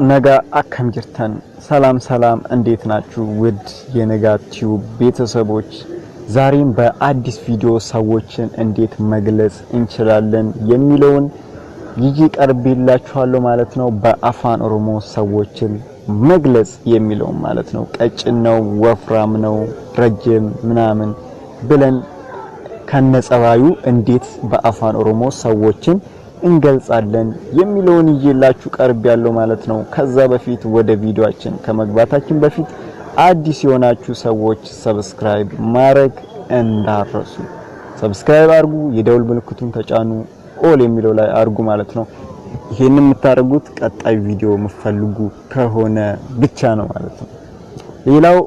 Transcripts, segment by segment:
ነጋ አከም ጅርተን ሰላም እንዴት ናችሁ ውድ የነጋ ቲዩብ ቤተሰቦች ዛሬም በአዲስ ቪዲዮ ሰዎችን እንዴት መግለጽ እንችላለን የሚለውን ይጂ ቀርብላችኋለሁ ማለት ነው። በአፋን ኦሮሞ ሰዎችን መግለጽ የሚለው ማለት ነው። ቀጭን ነው፣ ወፍራም ነው፣ ረጅም ምናምን ብለን ከነጸባዩ እንዴት በአፋን ኦሮሞ ሰዎችን እንገልጻለን የሚለውን ይዤላችሁ ቀርብ ያለው ማለት ነው። ከዛ በፊት ወደ ቪዲዮአችን ከመግባታችን በፊት አዲስ የሆናችሁ ሰዎች ሰብስክራይብ ማድረግ እንዳትረሱ። ሰብስክራይብ አድርጉ፣ የደውል ምልክቱን ተጫኑ፣ ኦል የሚለው ላይ አድርጉ ማለት ነው። ይሄንን የምታደርጉት ቀጣይ ቪዲዮ የምትፈልጉ ከሆነ ብቻ ነው ማለት ነው። ሌላው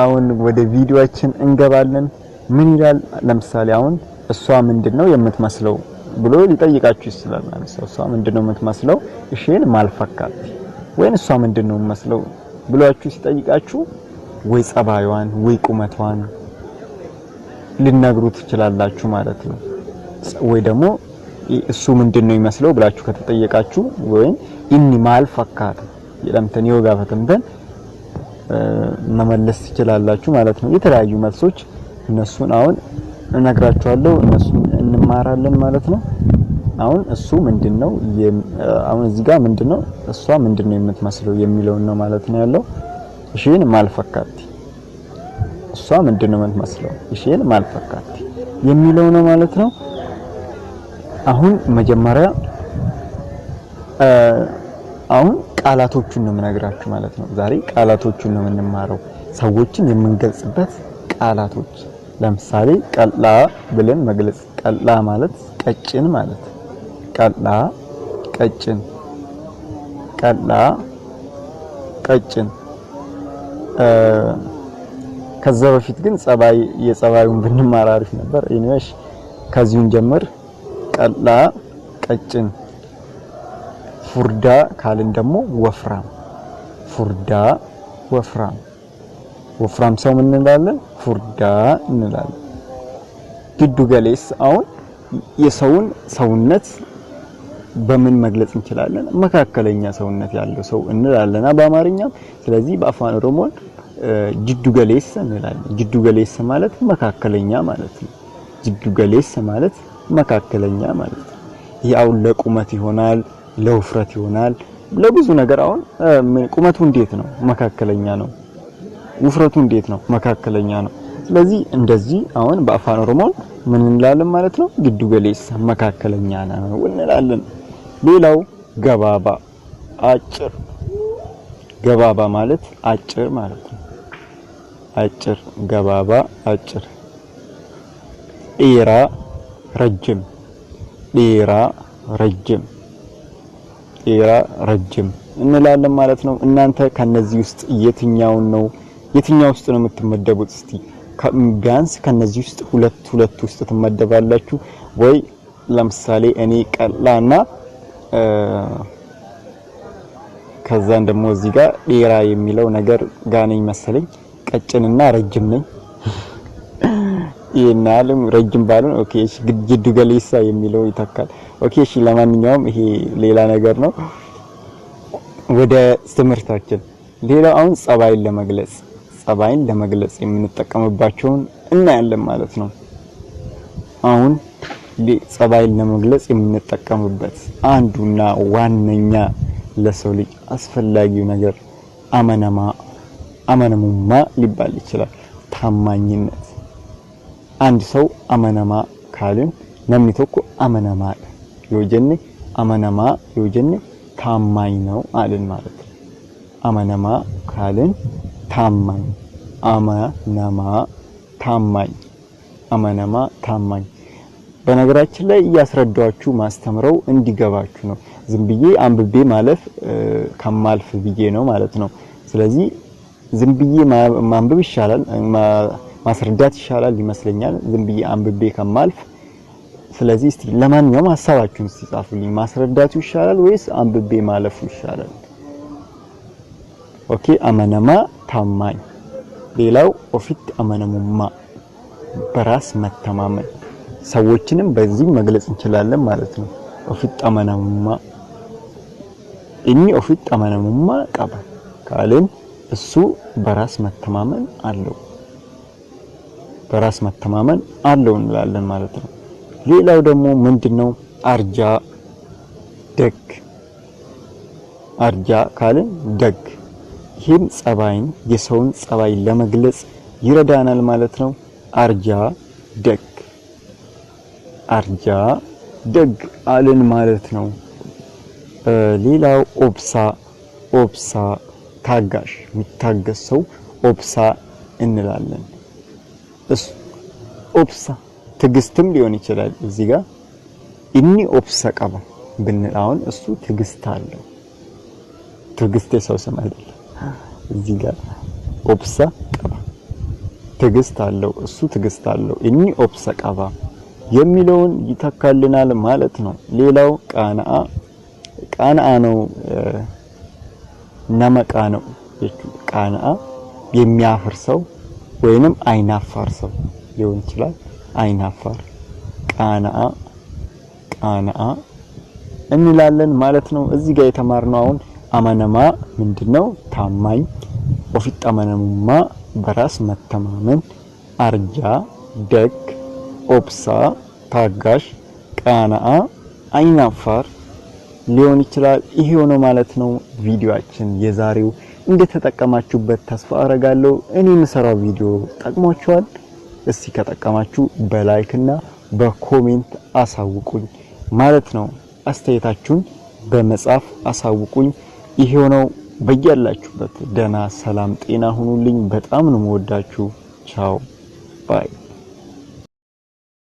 አሁን ወደ ቪዲዮአችን እንገባለን። ምን ይላል? ለምሳሌ አሁን እሷ ምንድነው የምትመስለው ብሎ ሊጠይቃችሁ ይችላል ማለት ነው። እሷ ምንድነው የምትመስለው? እሺን ማልፈካት ወይን እሷ ምንድነው የምትመስለው ብሏችሁ ሲጠይቃችሁ ወይ ጸባዩዋን ወይ ቁመቷን ልነግሩት ትችላላችሁ ማለት ነው። ወይ ደግሞ እሱ ምንድነው የሚመስለው ብላችሁ ከተጠየቃችሁ ወይን ኢኒ ማልፈካት ለምተን ይወጋ ፈተንበን መመለስ ትችላላችሁ ማለት ነው። የተለያዩ መልሶች እነሱን አሁን እነግራችኋለሁ፣ እነሱን እንማራለን ማለት ነው። አሁን እሱ ምንድነው አሁን እዚህ ጋር ምንድነው እሷ ምንድነው የምትመስለው የሚለው ነው ማለት ነው ያለው። እሺን ማልፈካት እሷ ምንድነው የምትመስለው እሺን ማልፈካት የሚለው ነው ማለት ነው። አሁን መጀመሪያ አሁን ቃላቶቹን ነው የምነግራችሁ ማለት ነው። ዛሬ ቃላቶቹን ነው የምንማረው፣ ሰዎችን የምንገልጽበት ቃላቶች። ለምሳሌ ቀላ ብለን መግለጽ፣ ቀላ ማለት ቀጭን ማለት፣ ቀላ ቀጭን፣ ቀላ ቀጭን። ከዛ በፊት ግን የጸባዩን ብንማር አሪፍ ነበር። ኢንዌሽ ከዚሁን ጀምር። ቀላ ቀጭን፣ ፉርዳ ካልን ደግሞ ወፍራም፣ ፉርዳ ወፍራም። ወፍራም ሰው ምን እንላለን? ፉርዳ እንላለን። ግዱ ገሌስ አሁን የሰውን ሰውነት በምን መግለጽ እንችላለን? መካከለኛ ሰውነት ያለው ሰው እንላለን በአማርኛም። ስለዚህ በአፋን ኦሮሞ ጅዱ ገሌስ እንላለን። ጅዱ ገሌስ ማለት መካከለኛ ማለት ነው። ጅዱ ገሌስ ማለት መካከለኛ ማለት ነው። ይሄ አሁን ለቁመት ይሆናል፣ ለውፍረት ይሆናል፣ ለብዙ ነገር። አሁን ቁመቱ እንዴት ነው? መካከለኛ ነው። ውፍረቱ እንዴት ነው? መካከለኛ ነው። ስለዚህ እንደዚህ አሁን በአፋን ኦሮሞ ምን እንላለን ማለት ነው? ግዱ ገሌስ መካከለኛ ነው እንላለን። ሌላው ገባባ አጭር፣ ገባባ ማለት አጭር ማለት ነው። አጭር፣ ገባባ አጭር። ዴራ ረጅም፣ ዴራ ረጅም፣ ዴራ ረጅም እንላለን ማለት ነው። እናንተ ከነዚህ ውስጥ የትኛው ውስጥ ነው የምትመደቡት? እስቲ ቢያንስ ከነዚህ ውስጥ ሁለት ውስጥ ትመደባላችሁ ወይ? ለምሳሌ እኔ ቀላና ከዛን ደግሞ እዚህ ጋር ዴራ የሚለው ነገር ጋር ነኝ መሰለኝ። ቀጭንና ረጅም ነኝ። ይናልም ረጅም ባሉን ኦኬ። እሺ ግዱ ገሌሳ የሚለው ይተካል። ኦኬ እሺ። ለማንኛውም ይሄ ሌላ ነገር ነው። ወደ ትምህርታችን ሌላ አሁን ጸባይን ለመግለጽ የምንጠቀምባቸውን እናያለን ማለት ነው። አሁን ጸባይን ለመግለጽ የምንጠቀምበት አንዱና ዋነኛ ለሰው ልጅ አስፈላጊው ነገር አመነሙማ ሊባል ይችላል። ታማኝነት። አንድ ሰው አመነማ ካልን namni tokko አመነማ ዮጀኔ ታማኝ ነው አለን ማለት ነው። አመነማ ካልን ታማኝ፣ አመነማ ታማኝ። በነገራችን ላይ እያስረዳችሁ ማስተምረው እንዲገባችሁ ነው። ዝም ብዬ አንብቤ ማለፍ ከማልፍ ብዬ ነው ማለት ነው። ስለዚህ ዝም ብዬ ማንበብ ይሻላል፣ ማስረዳት ይሻላል ይመስለኛል ዝም ብዬ አንብቤ ከማልፍ። ስለዚህ እስቲ ለማንኛውም ሐሳባችሁን ጻፉልኝ። ማስረዳቱ ይሻላል ወይስ አንብቤ ማለፉ ይሻላል? ኦኬ። አመነማ ታማኝ። ሌላው ኦፊት አመነሙማ በራስ መተማመን። ሰዎችንም በዚህ መግለጽ እንችላለን ማለት ነው። ኦፊት አመነሙማ ኢኒ ኦፊት አመነሙማ ቀባ ካልን እሱ በራስ መተማመን አለው እንላለን ማለት ነው። ሌላው ደግሞ ምንድነው አርጃ ደግ አርጃ ካልን ደግ ይህም ጸባይን የሰውን ጸባይ ለመግለጽ ይረዳናል ማለት ነው። አርጃ ደግ አልን ማለት ነው። ሌላው ኦብሳ ታጋሽ የሚታገስ ሰው ኦብሳ እንላለን። ኦብሳ ትግስትም ሊሆን ይችላል። እዚህ ጋር ኢኒ ኦብሳ ቀባ ብንል አሁን እሱ ትግስት አለው። ትግስት የሰው ስም አይደለም። እዚህ ጋር ኦብሳ ቀባ ትግስት አለው፣ እሱ ትግስት አለው። ኢኒ ኦብሳ ቀባ የሚለውን ይተካልናል ማለት ነው። ሌላው ቃናአ ነው። ነመቃ ነው። ቃናአ የሚያፍር ሰው ወይንም አይናፋር ሰው ሊሆን ይችላል። አይናፋር ቃናአ እንላለን ማለት ነው። እዚህ ጋር የተማርነው አሁን አመነማ ምንድነው? ታማኝ፣ ኦፊት አመነሙማ በራስ መተማመን፣ አርጃ ደግ፣ ኦብሳ ታጋሽ፣ ቃናአ አይናፋር ሊሆን ይችላል። ይሄ ሆኖ ማለት ነው ቪዲዮአችን የዛሬው። እንደተጠቀማችሁበት ተስፋ አረጋለሁ። እኔ የምሰራው ቪዲዮ ጠቅሟችኋል? እስቲ ከጠቀማችሁ በላይክ እና በኮሜንት አሳውቁኝ ማለት ነው። አስተያየታችሁን በመጻፍ አሳውቁኝ። ይሄ ነው። በያላችሁበት ደህና ሰላም ጤና ሁኑልኝ። በጣም ነው የምወዳችሁ። ቻው ባይ